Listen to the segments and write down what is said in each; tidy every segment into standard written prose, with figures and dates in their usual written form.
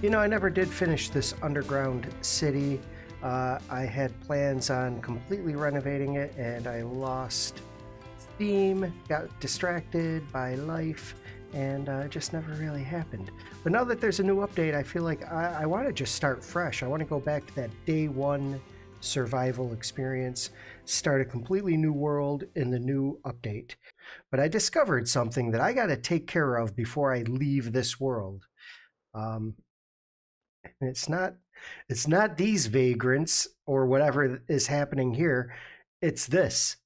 You know, I never did finish this underground city. I had plans on completely renovating it, and I lost theme, got distracted by life, and it just never really happened. But now that there's a new update, I feel like I want to just start fresh. I want to go back to that day one survival experience, start a completely new world in the new update. But I discovered something that I got to take care of before I leave this world. It's not these vagrants or whatever is happening here. It's this.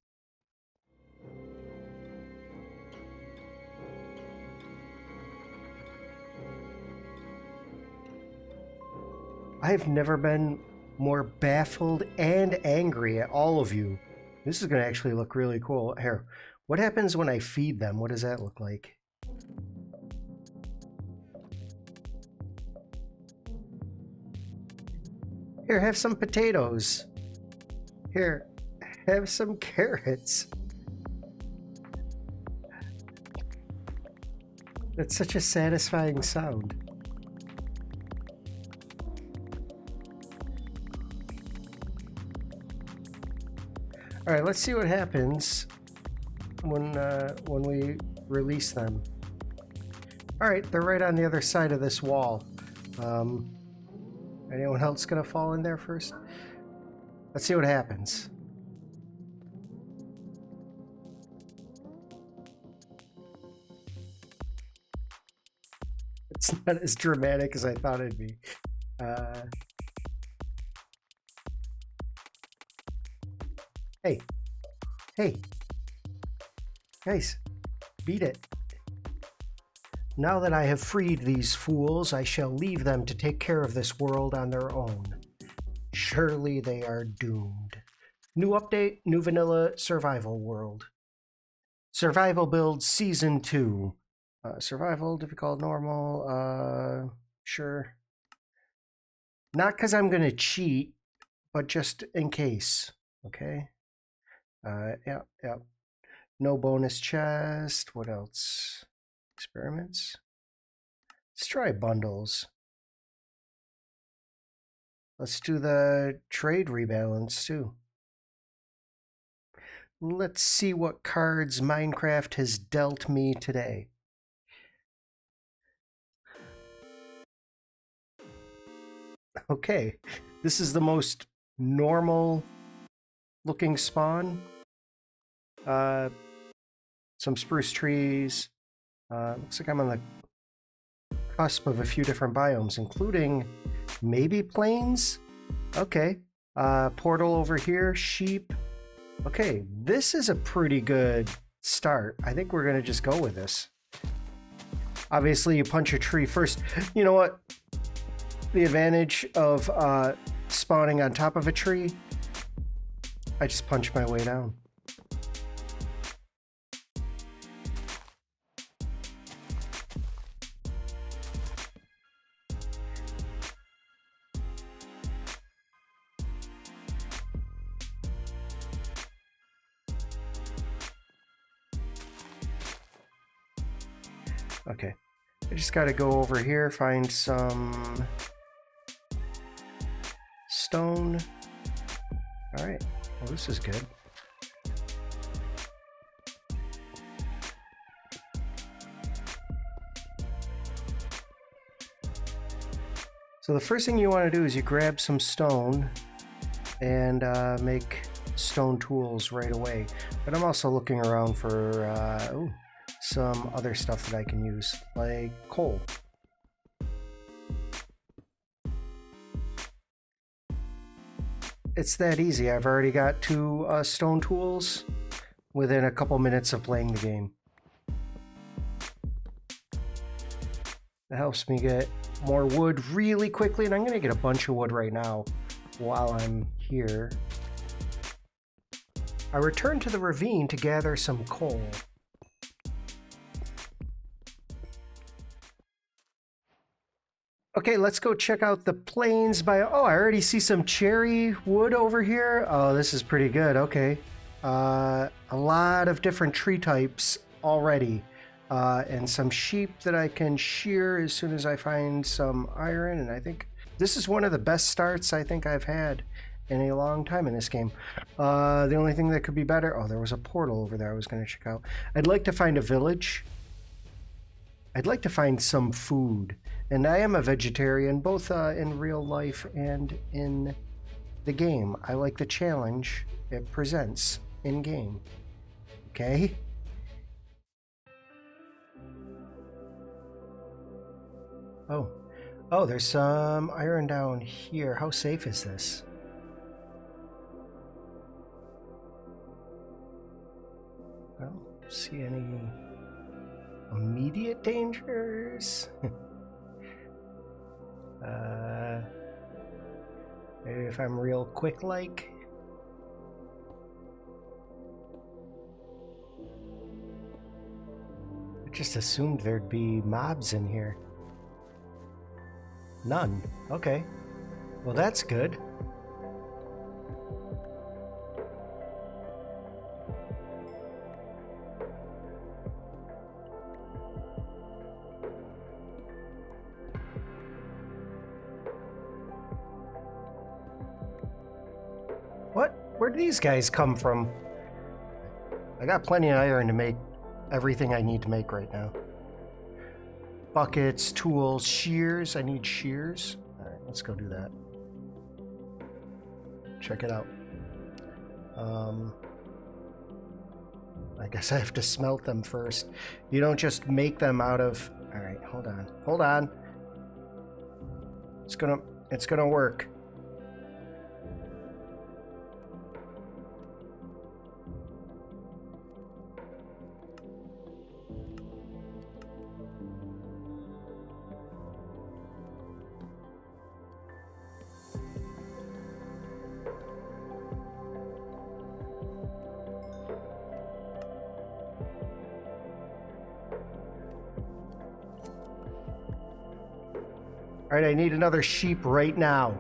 I've never been more baffled and angry at all of you. This is going to actually look really cool. Here, what happens when I feed them? What does that look like? Here, have some potatoes. Here, have some carrots. That's such a satisfying sound. All right, let's see what happens when we release them. All right, they're right on the other side of this wall. Anyone else gonna fall in there first? Let's see what happens. It's not as dramatic as I thought it'd be. Hey, guys, beat it. Now that I have freed these fools, I shall leave them to take care of this world on their own. Surely they are doomed. New update, new vanilla survival world. Survival build season 2. Survival, difficult, normal, sure. Not because I'm going to cheat, but just in case, okay? Yeah. No bonus chest. What else? Experiments. Let's try bundles. Let's do the trade rebalance too. Let's see what cards Minecraft has dealt me today. Okay, this is the most normal looking spawn. Some spruce trees. Looks like I'm on the cusp of a few different biomes, including maybe plains? Okay. Portal over here, sheep. Okay, this is a pretty good start. I think we're gonna just go with this. Obviously, you punch a tree first. You know what? The advantage of spawning on top of a tree, I just punch my way down. Okay, I just got to go over here, find some stone. All right, well, this is good. So the first thing you want to do is you grab some stone and make stone tools right away. But I'm also looking around for some other stuff that I can use, like coal. It's that easy. I've already got 2 stone tools within a couple minutes of playing the game. It helps me get more wood really quickly, and I'm going to get a bunch of wood right now while I'm here. I return to the ravine to gather some coal. Okay, let's go check out the plains by... Oh, I already see some cherry wood over here. Oh, this is pretty good. Okay. A lot of different tree types already. and some sheep that I can shear as soon as I find some iron. And I think this is one of the best starts I think I've had in a long time in this game. The only thing that could be better... Oh, there was a portal over there I was going to check out. I'd like to find a village. I'd like to find some food. And I am a vegetarian, both in real life and in the game. I like the challenge it presents in-game. Okay? Oh, there's some iron down here. How safe is this? I don't see any immediate dangers. Maybe if I'm real quick like. I just assumed there'd be mobs in here. None. Okay. Well, that's good. What? Where do these guys come from? I got plenty of iron to make everything I need to make right now. Buckets, tools, shears. I need shears. All right, let's go do that. Check it out. I guess I have to smelt them first. You don't just make them out of... All right, hold on. Hold on. It's gonna work. All right, I need another sheep right now.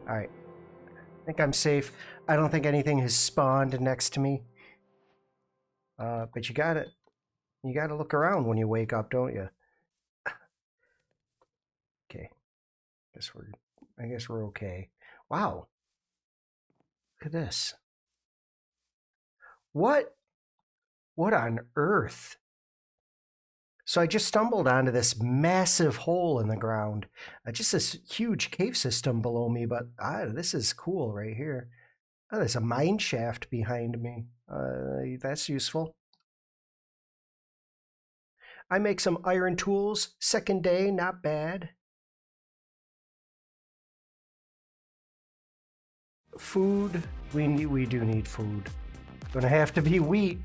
All right, I think I'm safe. I don't think anything has spawned next to me. But you gotta look around when you wake up, don't you? Okay, I guess we're okay. Wow. Look at this. What on earth? So I just stumbled onto this massive hole in the ground. Just this huge cave system below me, but this is cool right here. Oh, there's a mine shaft behind me. That's useful. I make some iron tools. Second day, not bad. Food, we do need food. Gonna have to be wheat.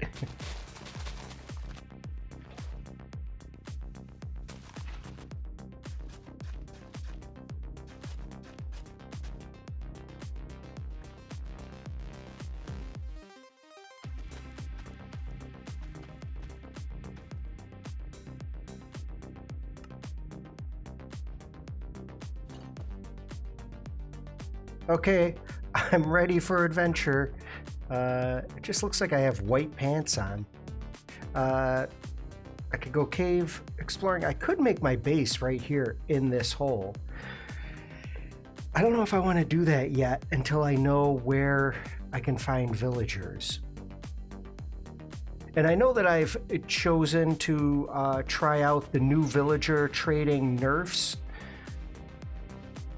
Okay, I'm ready for adventure. It just looks like I have white pants on. I could go cave exploring. I could make my base right here in this hole. I don't know if I want to do that yet until I know where I can find villagers. And I know that I've chosen to try out the new villager trading nerfs.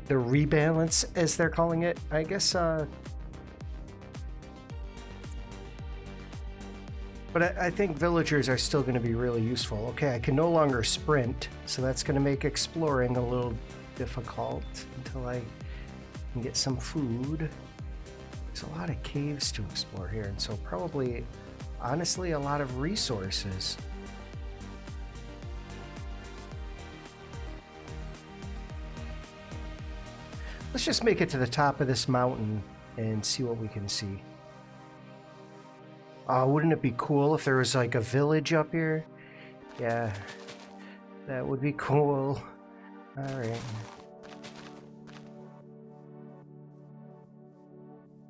The rebalance, as they're calling it. I guess, but I think villagers are still going to be really useful. Okay, I can no longer sprint, so that's going to make exploring a little difficult until I can get some food. There's a lot of caves to explore here, and so probably, honestly, a lot of resources. Let's just make it to the top of this mountain and see what we can see. Wouldn't it be cool if there was like a village up here? Yeah, that would be cool. Alright.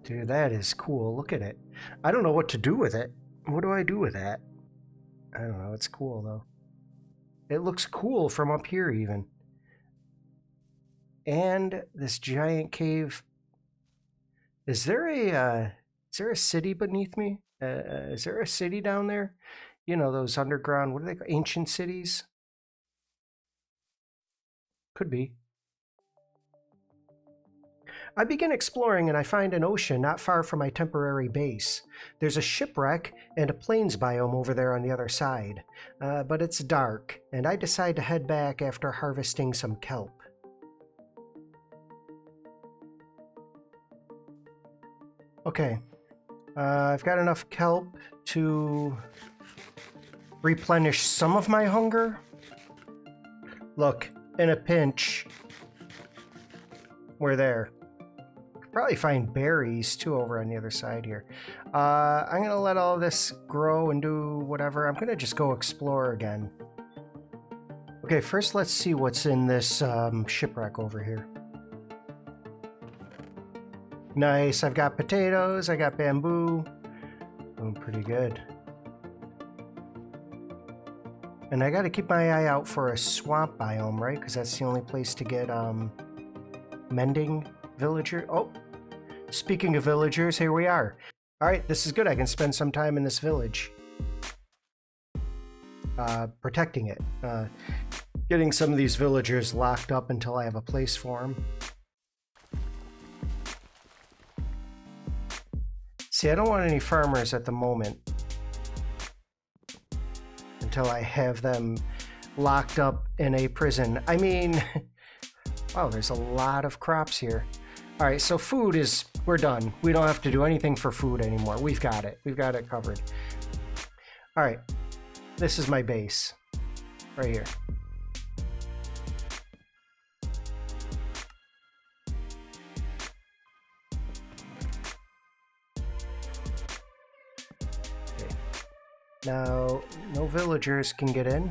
Dude, that is cool. Look at it. I don't know what to do with it. What do I do with that? I don't know. It's cool, though. It looks cool from up here, even. And this giant cave. Is there a city beneath me? Is there a city down there? You know, those underground, what are they called? Ancient cities? Could be. I begin exploring and I find an ocean not far from my temporary base. There's a shipwreck and a plains biome over there on the other side, but it's dark, and I decide to head back after harvesting some kelp. Okay, I've got enough kelp to replenish some of my hunger. Look, in a pinch, we're there. Probably find berries too over on the other side here. I'm gonna let all this grow and do whatever. I'm gonna just go explore again. Okay, first let's see what's in this shipwreck over here. Nice, I've got potatoes, I got bamboo. Doing pretty good. And I gotta keep my eye out for a swamp biome, right? Because that's the only place to get mending villager. Oh, speaking of villagers, here we are. All right, this is good. I can spend some time in this village. Protecting it. Getting some of these villagers locked up until I have a place for them. See, I don't want any farmers at the moment. Until I have them locked up in a prison. I mean, wow, there's a lot of crops here. All right, so food is, we're done. We don't have to do anything for food anymore. We've got it. We've got it covered. All right, this is my base right here. Okay. Now, no villagers can get in.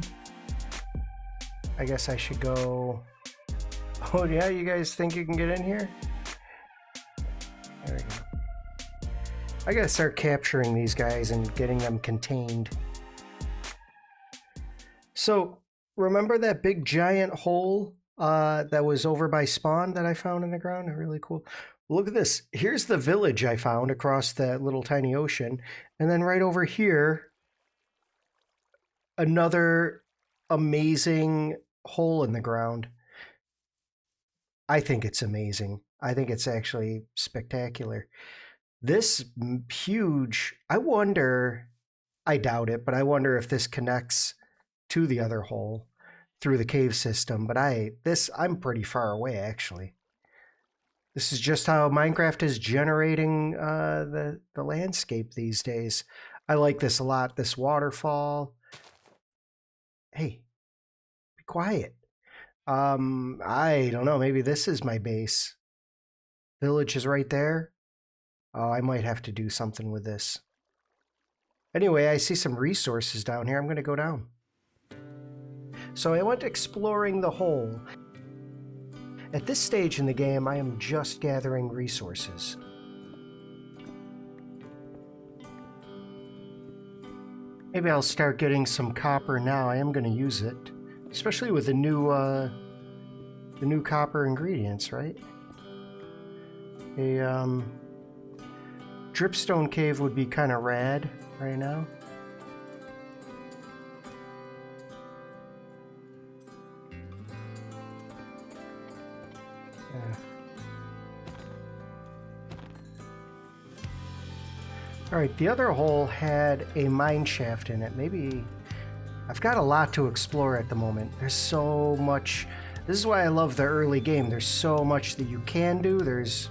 I guess I should go... Oh yeah, you guys think you can get in here? There we go. I gotta start capturing these guys and getting them contained. So, remember that big giant hole that was over by spawn that I found in the ground? Really cool. Look at this. Here's the village I found across that little tiny ocean. And then right over here, another amazing hole in the ground. I think it's amazing. I think it's actually spectacular. This huge, I wonder, I doubt it, but I wonder if this connects to the other hole through the cave system. But I'm pretty far away, actually. This is just how Minecraft is generating the landscape these days. I like this a lot, this waterfall. Hey, be quiet. I don't know, maybe this is my base. Village is right there. Oh, I might have to do something with this. Anyway, I see some resources down here. I'm going to go down. So I went exploring the hole. At this stage in the game, I am just gathering resources. Maybe I'll start getting some copper now. I am going to use it. Especially with the new copper ingredients, right? A dripstone cave would be kind of rad right now. Yeah. All right, the other hole had a mine shaft in it. Maybe I've got a lot to explore at the moment. There's so much. This is why I love the early game. There's so much that you can do. There's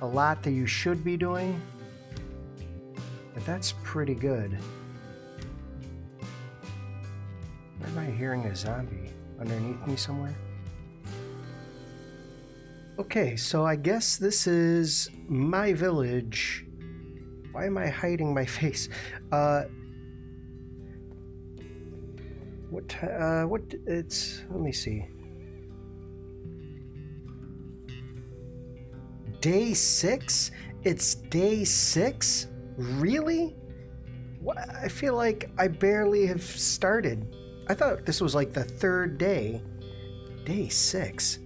a lot that you should be doing. But that's pretty good. Why am I hearing a zombie underneath me somewhere? Okay, so I guess this is my village. Why am I hiding my face? Let me see. day 6? It's day 6? Really? What? I feel like I barely have started. I thought this was like the 3rd day. Day 6.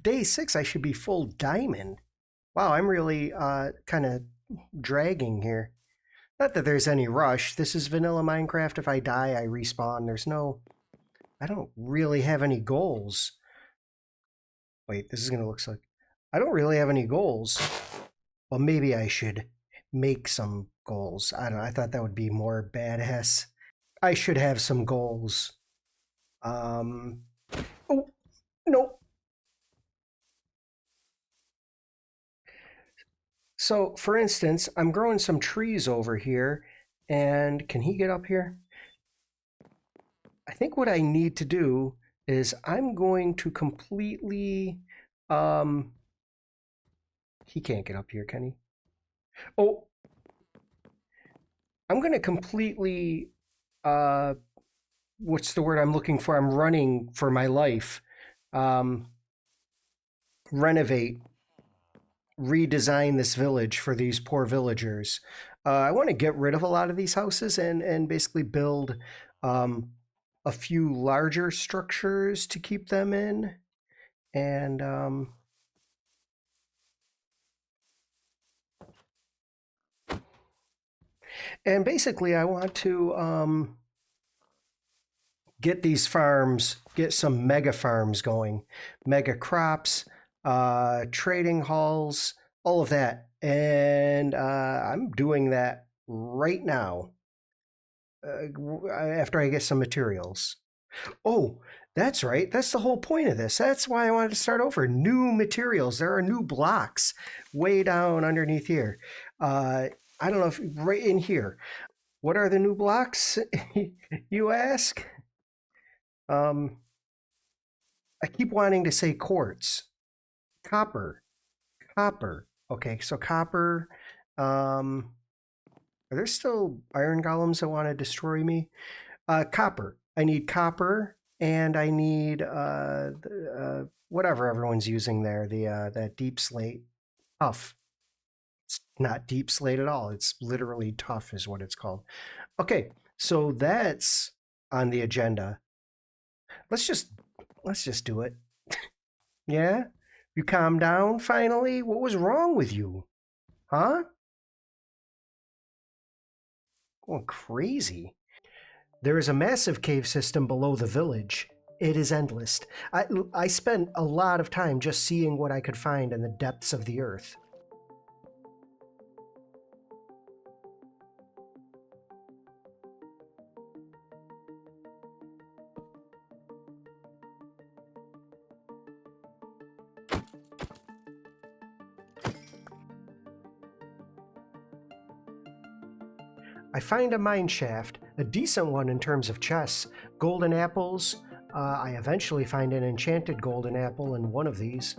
Day 6, I should be full diamond. Wow, I'm really kind of dragging here. Not that there's any rush. This is vanilla Minecraft. If I die, I respawn. I don't really have any goals. Wait, this is going to look like... I don't really have any goals. Well, maybe I should make some goals. I don't know. I thought that would be more badass. I should have some goals. Oh, no. So, for instance, I'm growing some trees over here, and can he get up here? I think what I need to do is I'm going to completely... he can't get up here, can he? Oh, I'm going to completely... what's the word I'm looking for? I'm running for my life. Renovate. Redesign this village for these poor villagers. I want to get rid of a lot of these houses and basically build a few larger structures to keep them in. And basically I want to get these farms, get some mega farms going, mega crops, trading halls, all of that. And I'm doing that right now after I get some materials. Oh, that's right. That's the whole point of this. That's why I wanted to start over. New materials. There are new blocks way down underneath here. I don't know if right in here. What are the new blocks, you ask? I keep wanting to say quartz. Copper. Okay, so copper. Are there still iron golems that want to destroy me? Copper. I need copper, and I need whatever everyone's using there. That deep slate. Tough. It's not deep slate at all. It's literally tough is what it's called. Okay, so that's on the agenda. Let's just do it. Yeah? You calmed down finally? What was wrong with you? Huh? Going crazy. There is a massive cave system below the village. It is endless. I spent a lot of time just seeing what I could find in the depths of the earth. I find a mine shaft, a decent one in terms of chests, golden apples. I eventually find an enchanted golden apple in one of these.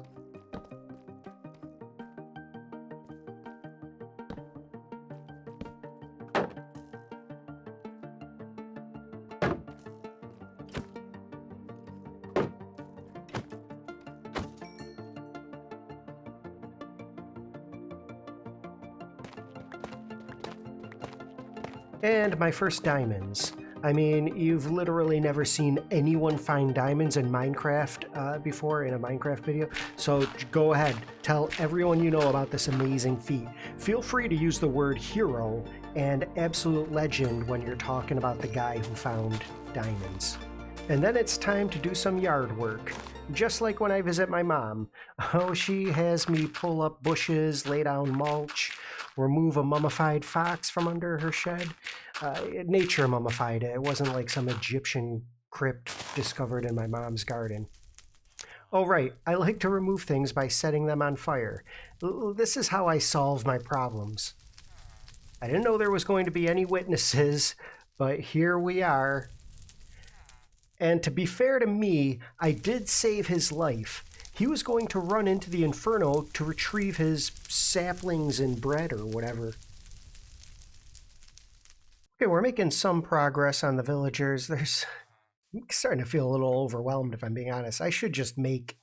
And my first diamonds. I mean, you've literally never seen anyone find diamonds in Minecraft before in a Minecraft video, so go ahead, tell everyone you know about this amazing feat. Feel free to use the word hero and absolute legend when you're talking about the guy who found diamonds. And then it's time to do some yard work. Just like when I visit my mom. Oh, she has me pull up bushes, lay down mulch, remove a mummified fox from under her shed. Nature mummified it. It wasn't like some Egyptian crypt discovered in my mom's garden. Oh, right. I like to remove things by setting them on fire. This is how I solve my problems. I didn't know there was going to be any witnesses, but here we are. And to be fair to me, I did save his life. He was going to run into the inferno to retrieve his saplings and bread or whatever. Okay, we're making some progress on the villagers. I'm starting to feel a little overwhelmed, if I'm being honest. I should just make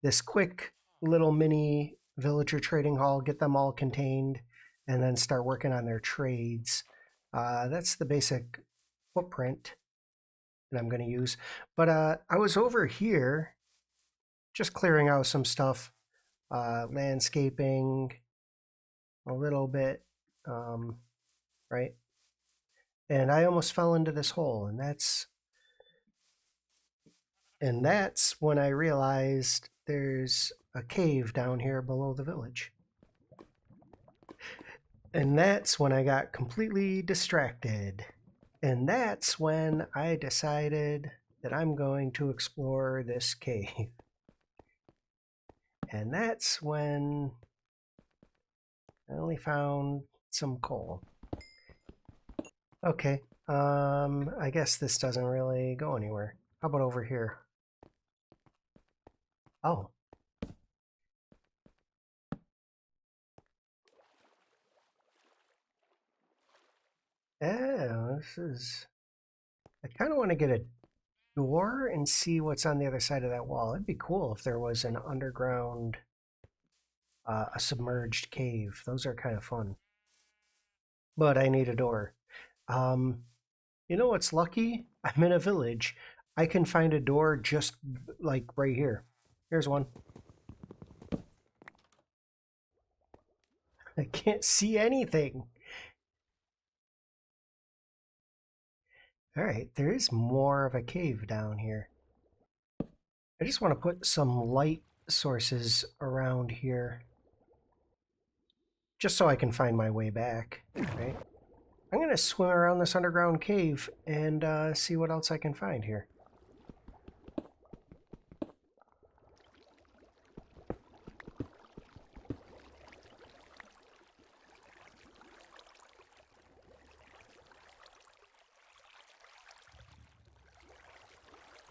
this quick little mini villager trading hall, get them all contained, and then start working on their trades. That's the basic footprint that I'm going to use. But I was over here just clearing out some stuff, landscaping a little bit, right? And I almost fell into this hole, and that's when I realized there's a cave down here below the village. And that's when I got completely distracted. And that's when I decided that I'm going to explore this cave. And that's when I only found some coal. Okay, I guess this doesn't really go anywhere. How about over here? Oh. Oh, this is... I kind of want to get a door and see what's on the other side of that wall. It'd be cool if there was an underground, a submerged cave. Those are kind of fun. But I need a door. You know what's lucky? I'm in a village. I can find a door just like right here. Here's one. I can't see anything. All right, there is more of a cave down here. I just want to put some light sources around here just so I can find my way back. Right? I'm going to swim around this underground cave and see what else I can find here.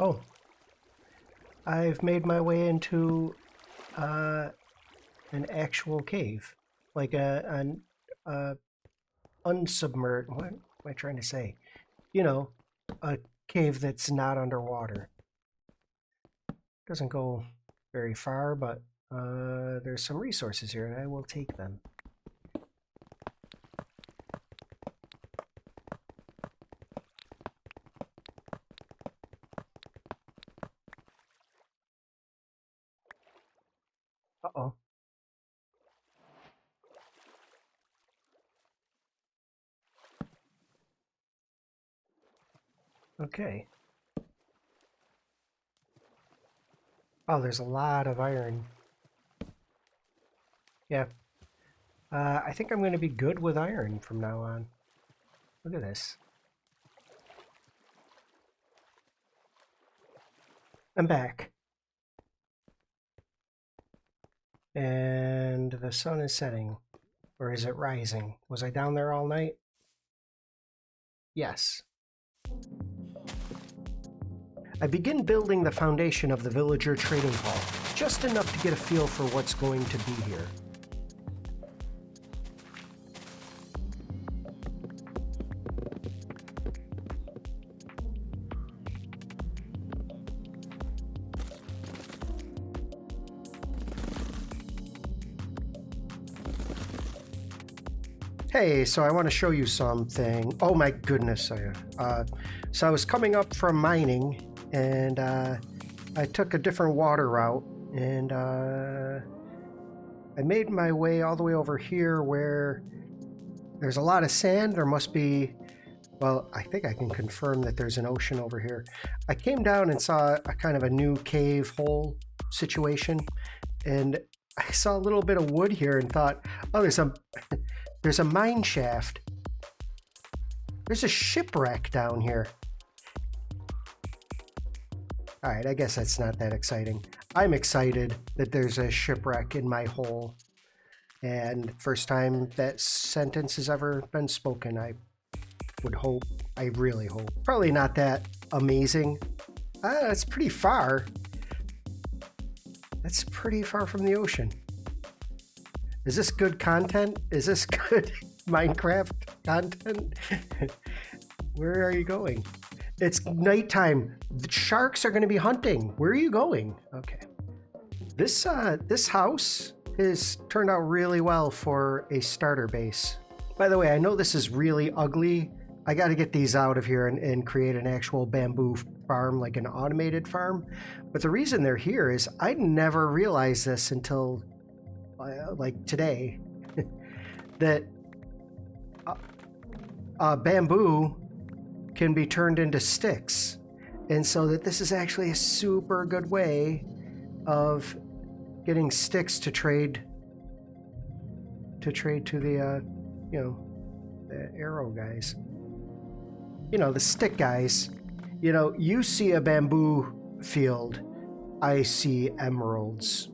Oh, I've made my way into an actual cave, like an unsubmerged. What am I trying to say? You know, a cave that's not underwater. Doesn't go very far, but there's some resources here, and I will take them. Uh-oh. Okay. Oh, there's a lot of iron. Yeah. I think I'm going to be good with iron from now on. Look at this. I'm back. And the sun is setting. Or is it rising? Was I down there all night? Yes. I begin building the foundation of the villager trading hall, just enough to get a feel for what's going to be here. Hey, so I want to show you something. Oh my goodness. So I was coming up from mining, and I took a different water route, and I made my way all the way over here where there's a lot of sand. There must be, well, I think I can confirm that there's an ocean over here. I came down and saw a kind of a new cave hole situation, and I saw a little bit of wood here and thought, oh, there's a mine shaft. There's a shipwreck down here. All right, I guess that's not that exciting. I'm excited that there's a shipwreck in my hole. And first time that sentence has ever been spoken, I would hope. I really hope. Probably not that amazing. That's pretty far. That's pretty far from the ocean. Is this good content? Is this good Minecraft content? Where are you going? It's nighttime. The sharks are going to be hunting. Where are you going? Okay. This house has turned out really well for a starter base. By the way, I know this is really ugly. I got to get these out of here and create an actual bamboo farm, like an automated farm. But the reason they're here is I never realized this until like today, that bamboo can be turned into sticks. And so that this is actually a super good way of getting sticks to trade to the, the arrow guys. The stick guys. You see a bamboo field, I see emeralds.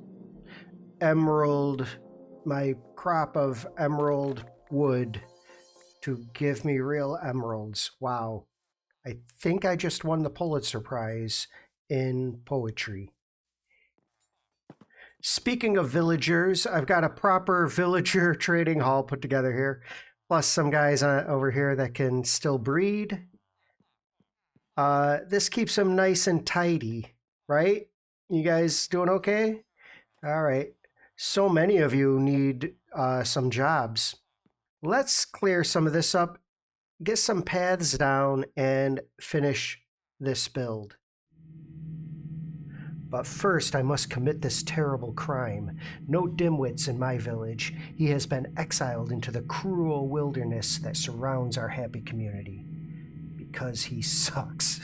My crop of emerald wood to give me real emeralds. Wow. I think I just won the Pulitzer Prize in poetry. Speaking of villagers, I've got a proper villager trading hall put together here. Plus some guys over here that can still breed. This keeps them nice and tidy, right? You guys doing okay? All right. So many of you need some jobs. Let's clear some of this up, get some paths down, and finish this build. But first, I must commit this terrible crime. No dimwits in my village. He has been exiled into the cruel wilderness that surrounds our happy community. Because he sucks.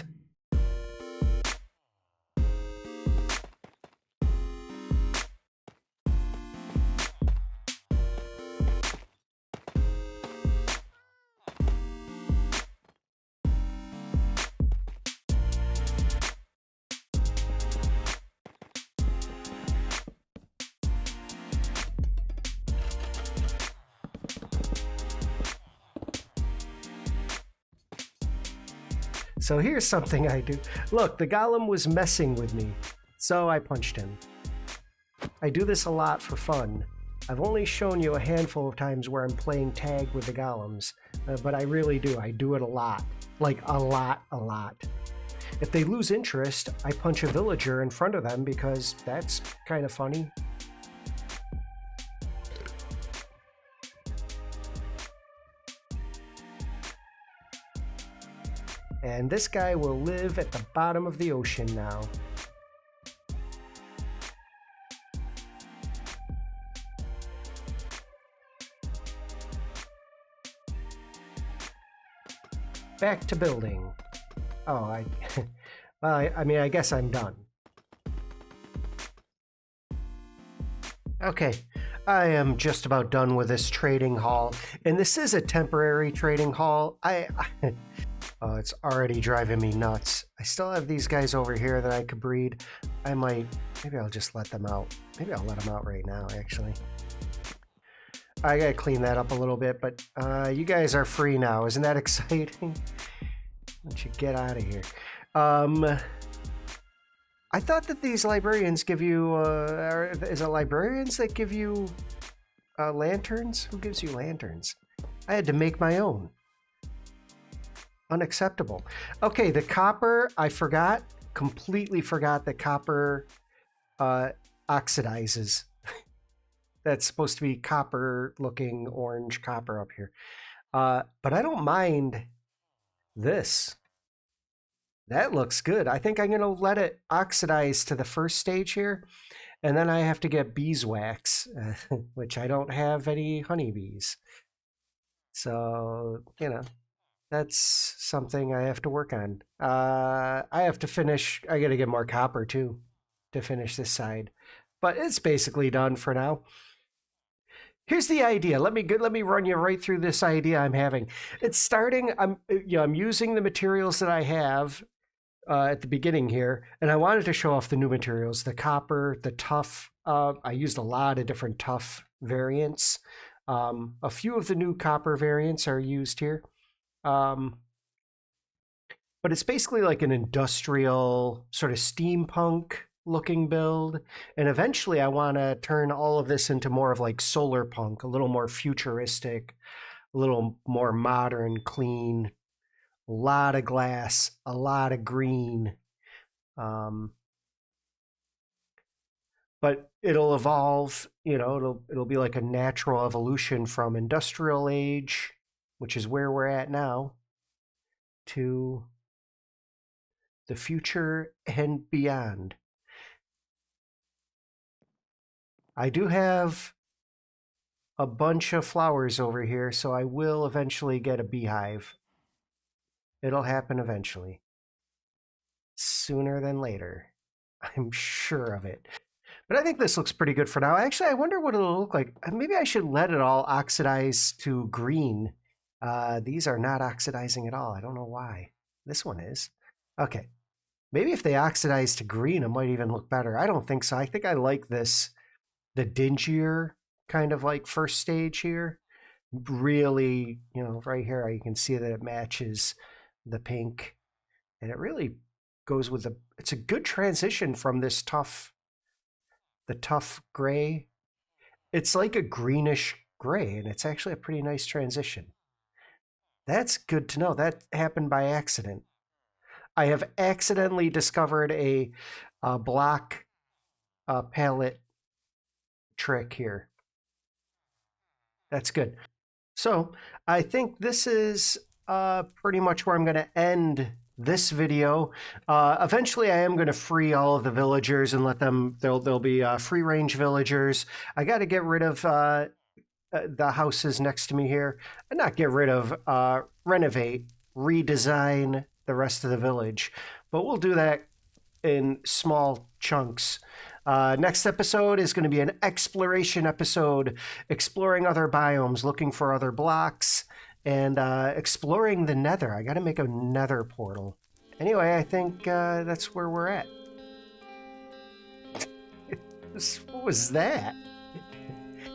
So here's something I do. Look, the golem was messing with me, so I punched him. I do this a lot for fun. I've only shown you a handful of times where I'm playing tag with the golems, but I really do. I do it a lot. Like a lot. If they lose interest, I punch a villager in front of them because that's kind of funny. And this guy will live at the bottom of the ocean now. Back to building. Oh, I guess I'm done. Okay, I am just about done with this trading hall. And this is a temporary trading hall. Oh, it's already driving me nuts. I still have these guys over here that I could breed. Maybe I'll just let them out. Maybe I'll let them out right now, actually. I gotta clean that up a little bit, but you guys are free now. Isn't that exciting? Why don't you get out of here? I thought that these librarians give you, is it librarians that give you lanterns? Who gives you lanterns? I had to make my own. Unacceptable. Okay, the copper, I forgot, completely forgot that copper oxidizes. That's supposed to be copper looking orange copper up here. But I don't mind this. That looks good. I think I'm going to let it oxidize to the first stage here. And then I have to get beeswax, which I don't have any honeybees. So, that's something I have to work on. I have to finish. I got to get more copper too to finish this side, but it's basically done for now. Here's the idea. Let me run you right through this idea I'm having. It's starting. I'm using the materials that I have at the beginning here, and I wanted to show off the new materials: the copper, the tuff. I used a lot of different tuff variants. A few of the new copper variants are used here. But it's basically like an industrial sort of steampunk looking build. And eventually I want to turn all of this into more of like solar punk, a little more futuristic, a little more modern, clean, a lot of glass, a lot of green. but it'll evolve, it'll be like a natural evolution from industrial age, which is where we're at now, to the future and beyond. I do have a bunch of flowers over here, so I will eventually get a beehive. It'll happen eventually. Sooner than later. I'm sure of it. But I think this looks pretty good for now. Actually, I wonder what it'll look like. Maybe I should let it all oxidize to green. These are not oxidizing at all. I don't know why. This one is. Okay. Maybe if they oxidize to green, it might even look better. I don't think so. I think I like this, the dingier kind of like first stage here. Really, right here, you can see that it matches the pink. And it really goes with it's a good transition from this the tough gray. It's like a greenish gray, and it's actually a pretty nice transition. That's good to know. That happened by accident. I have accidentally discovered a block palette trick here. That's good. So I think this is pretty much where I'm going to end this video. Eventually I am going to free all of the villagers and let them, they'll be free range villagers. I got to get rid of the houses next to me here. Not get rid of, renovate, redesign the rest of the village. But we'll do that in small chunks. Next episode is going to be an exploration episode, exploring other biomes, looking for other blocks, and exploring the nether. I got to make a nether portal. Anyway, I think that's where we're at. What was that?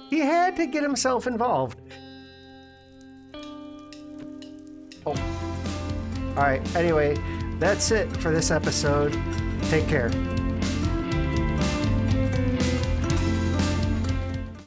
He had to get himself involved. Oh. All right. Anyway, that's it for this episode. Take care.